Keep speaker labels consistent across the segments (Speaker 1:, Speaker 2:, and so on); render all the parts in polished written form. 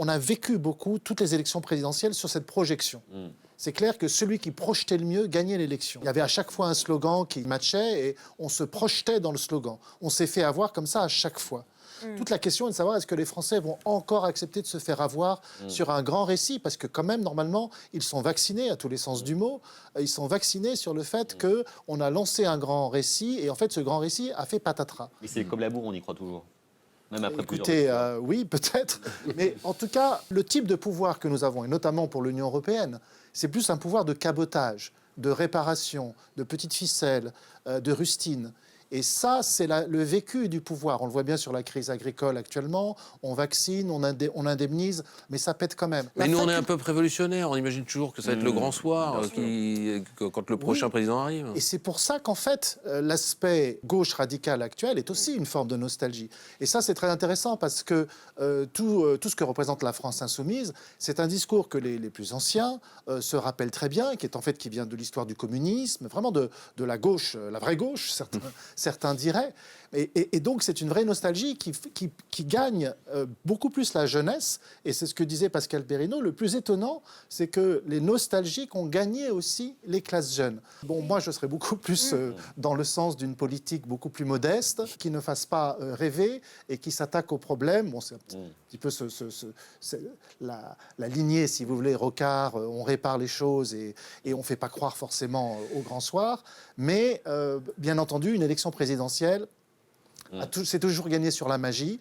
Speaker 1: on a vécu beaucoup toutes les élections présidentielles sur cette projection. C'est clair que celui qui projetait le mieux gagnait l'élection. Il y avait à chaque fois un slogan qui matchait et on se projetait dans le slogan. On s'est fait avoir comme ça à chaque fois. Toute la question est de savoir est-ce que les Français vont encore accepter de se faire avoir sur un grand récit, parce que quand même, normalement, ils sont vaccinés à tous les sens du mot. Ils sont vaccinés sur le fait qu'on a lancé un grand récit et en fait, ce grand récit a fait patatras.
Speaker 2: Mais c'est comme la bourre, on y croit toujours. Même après
Speaker 1: Écoutez, oui, peut-être. Mais en tout cas, le type de pouvoir que nous avons, et notamment pour l'Union européenne, c'est plus un pouvoir de cabotage, de réparation, de petites ficelles, de rustines. Et ça, c'est le vécu du pouvoir. On le voit bien sur la crise agricole actuellement. On vaccine, on indemnise, mais ça pète quand même.
Speaker 3: Mais nous, on est un peu prévolutionnaire. On imagine toujours que ça va être le grand soir quand le prochain président arrive.
Speaker 1: Et c'est pour ça qu'en fait, l'aspect gauche radicale actuel est aussi une forme de nostalgie. Et ça, c'est très intéressant parce que tout ce que représente la France insoumise, c'est un discours que les plus anciens se rappellent très bien, qui vient de l'histoire du communisme, vraiment de la gauche, la vraie gauche, certains diraient. Et donc, c'est une vraie nostalgie qui gagne beaucoup plus la jeunesse. Et c'est ce que disait Pascal Perrineau. Le plus étonnant, c'est que les nostalgiques ont gagné aussi les classes jeunes. Bon, moi, je serais beaucoup plus dans le sens d'une politique beaucoup plus modeste, qui ne fasse pas rêver et qui s'attaque aux problèmes. Bon, c'est un petit peu la lignée, si vous voulez, Rocard. On répare les choses et on ne fait pas croire forcément au grand soir. Mais, bien entendu, une élection présidentielle, c'est toujours gagné sur la magie,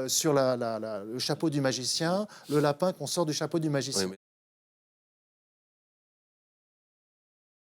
Speaker 1: sur le chapeau du magicien, le lapin qu'on sort du chapeau du magicien.
Speaker 3: Oui,